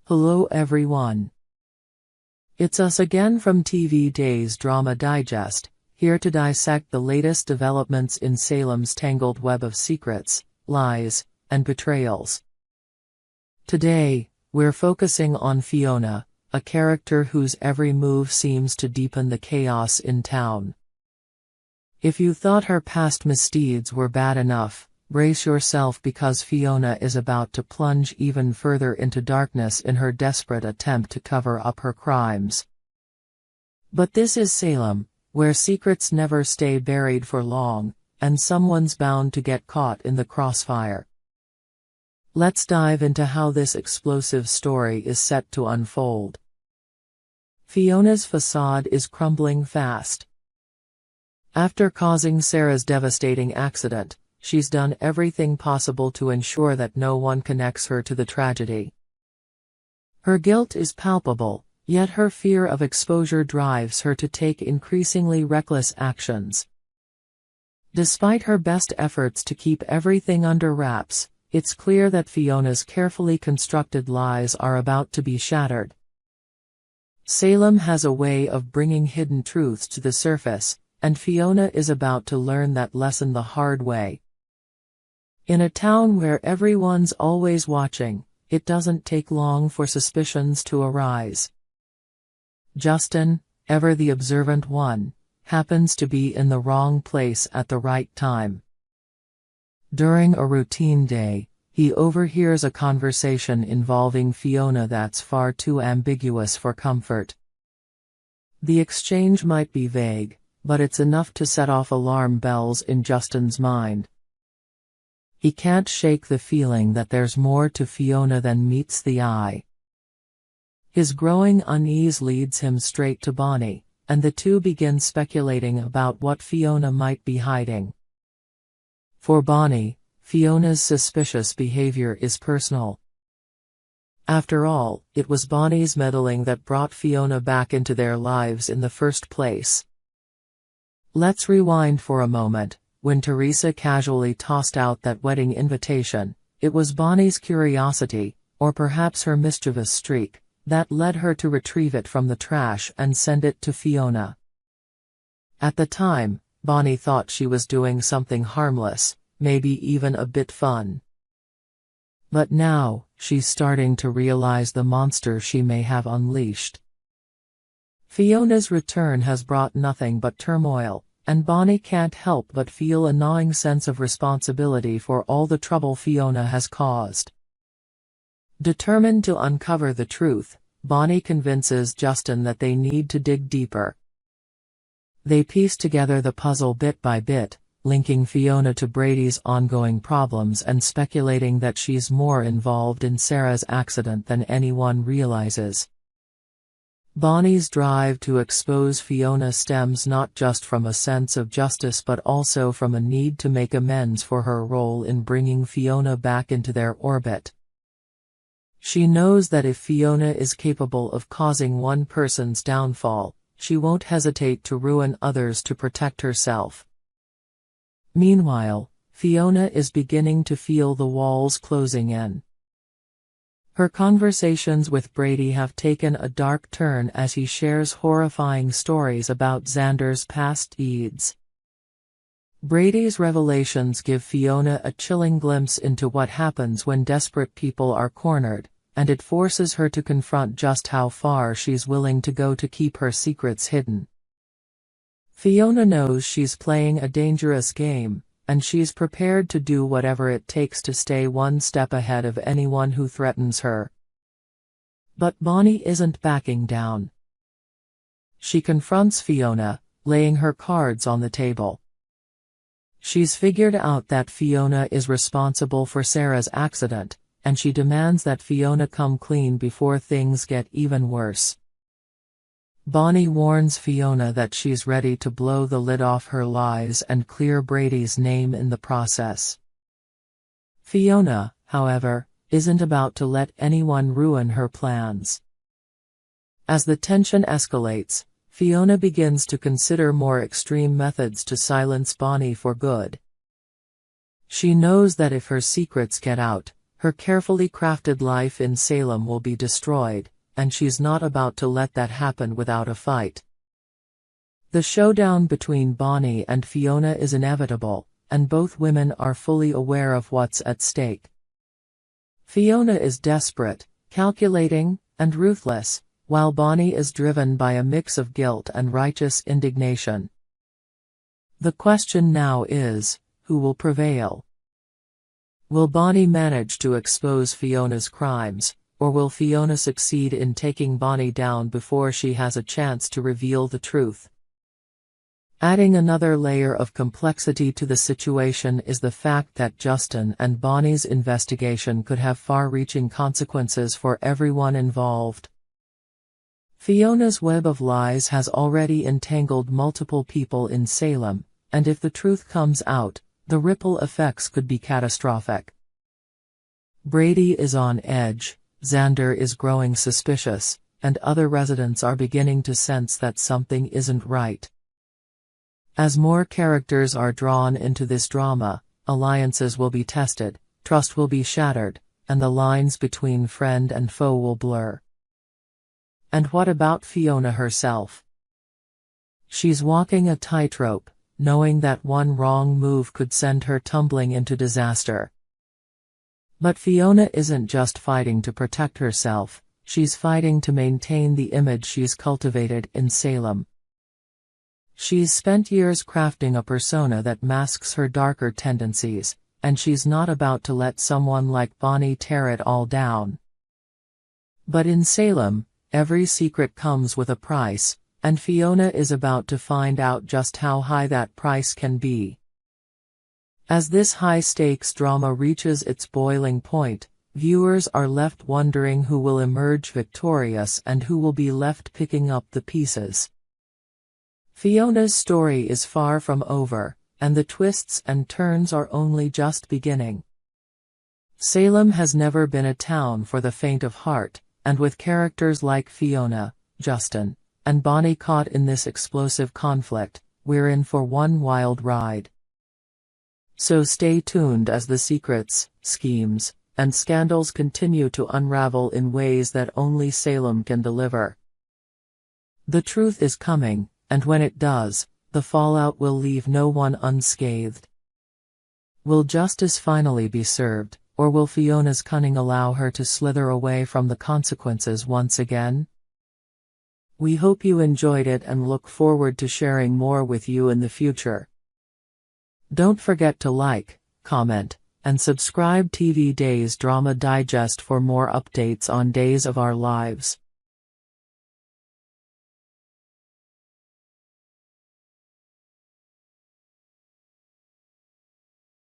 Hello everyone. It's us again from TV Days Drama Digest, here to dissect the latest developments in Salem's tangled web of secrets, lies, and betrayals. Today, we're focusing on Fiona, a character whose every move seems to deepen the chaos in town. If you thought her past misdeeds were bad enough, brace yourself because Fiona is about to plunge even further into darkness in her desperate attempt to cover up her crimes. But this is Salem, where secrets never stay buried for long, and someone's bound to get caught in the crossfire. Let's dive into how this explosive story is set to unfold. Fiona's facade is crumbling fast. After causing Sarah's devastating accident, she's done everything possible to ensure that no one connects her to the tragedy. Her guilt is palpable, yet her fear of exposure drives her to take increasingly reckless actions. Despite her best efforts to keep everything under wraps, it's clear that Fiona's carefully constructed lies are about to be shattered. Salem has a way of bringing hidden truths to the surface, and Fiona is about to learn that lesson the hard way. In a town where everyone's always watching, it doesn't take long for suspicions to arise. Justin, ever the observant one, happens to be in the wrong place at the right time. During a routine day, he overhears a conversation involving Fiona that's far too ambiguous for comfort. The exchange might be vague, but it's enough to set off alarm bells in Justin's mind. He can't shake the feeling that there's more to Fiona than meets the eye. His growing unease leads him straight to Bonnie, and the two begin speculating about what Fiona might be hiding. For Bonnie, Fiona's suspicious behavior is personal. After all, it was Bonnie's meddling that brought Fiona back into their lives in the first place. Let's rewind for a moment. When Teresa casually tossed out that wedding invitation, it was Bonnie's curiosity, or perhaps her mischievous streak, that led her to retrieve it from the trash and send it to Fiona. At the time, Bonnie thought she was doing something harmless, maybe even a bit fun. But now, she's starting to realize the monster she may have unleashed. Fiona's return has brought nothing but turmoil, and Bonnie can't help but feel a gnawing sense of responsibility for all the trouble Fiona has caused. Determined to uncover the truth, Bonnie convinces Justin that they need to dig deeper. They piece together the puzzle bit by bit, linking Fiona to Brady's ongoing problems and speculating that she's more involved in Sarah's accident than anyone realizes. Bonnie's drive to expose Fiona stems not just from a sense of justice but also from a need to make amends for her role in bringing Fiona back into their orbit. She knows that if Fiona is capable of causing one person's downfall, she won't hesitate to ruin others to protect herself. Meanwhile, Fiona is beginning to feel the walls closing in. Her conversations with Brady have taken a dark turn as he shares horrifying stories about Xander's past deeds. Brady's revelations give Fiona a chilling glimpse into what happens when desperate people are cornered, and it forces her to confront just how far she's willing to go to keep her secrets hidden. Fiona knows she's playing a dangerous game, and she's prepared to do whatever it takes to stay one step ahead of anyone who threatens her. But Bonnie isn't backing down. She confronts Fiona, laying her cards on the table. She's figured out that Fiona is responsible for Sarah's accident, and she demands that Fiona come clean before things get even worse. Bonnie warns Fiona that she's ready to blow the lid off her lies and clear Brady's name in the process. Fiona, however, isn't about to let anyone ruin her plans. As the tension escalates, Fiona begins to consider more extreme methods to silence Bonnie for good. She knows that if her secrets get out, Her carefully crafted life in Salem will be destroyed, and she's not about to let that happen without a fight. The showdown between Bonnie and Fiona is inevitable, and both women are fully aware of what's at stake. Fiona is desperate, calculating, and ruthless, while Bonnie is driven by a mix of guilt and righteous indignation. The question now is, who will prevail? Will Bonnie manage to expose Fiona's crimes, or will Fiona succeed in taking Bonnie down before she has a chance to reveal the truth? Adding another layer of complexity to the situation is the fact that Justin and Bonnie's investigation could have far-reaching consequences for everyone involved. Fiona's web of lies has already entangled multiple people in Salem, and if the truth comes out, the ripple effects could be catastrophic. Brady is on edge, Xander is growing suspicious, and other residents are beginning to sense that something isn't right. As more characters are drawn into this drama, alliances will be tested, trust will be shattered, and the lines between friend and foe will blur. And what about Fiona herself? She's walking a tightrope, knowing that one wrong move could send her tumbling into disaster. But Fiona isn't just fighting to protect herself, she's fighting to maintain the image she's cultivated in Salem. She's spent years crafting a persona that masks her darker tendencies, and she's not about to let someone like Bonnie tear it all down. But in Salem, every secret comes with a price, and Fiona is about to find out just how high that price can be. As this high-stakes drama reaches its boiling point, viewers are left wondering who will emerge victorious and who will be left picking up the pieces. Fiona's story is far from over, and the twists and turns are only just beginning. Salem has never been a town for the faint of heart, and with characters like Fiona, Justin, and Bonnie caught in this explosive conflict, we're in for one wild ride. So stay tuned as the secrets, schemes, and scandals continue to unravel in ways that only Salem can deliver. The truth is coming, and when it does, the fallout will leave no one unscathed. Will justice finally be served, or will Fiona's cunning allow her to slither away from the consequences once again? We hope you enjoyed it and look forward to sharing more with you in the future. Don't forget to like, comment, and subscribe TV Days Drama Digest for more updates on Days of Our Lives.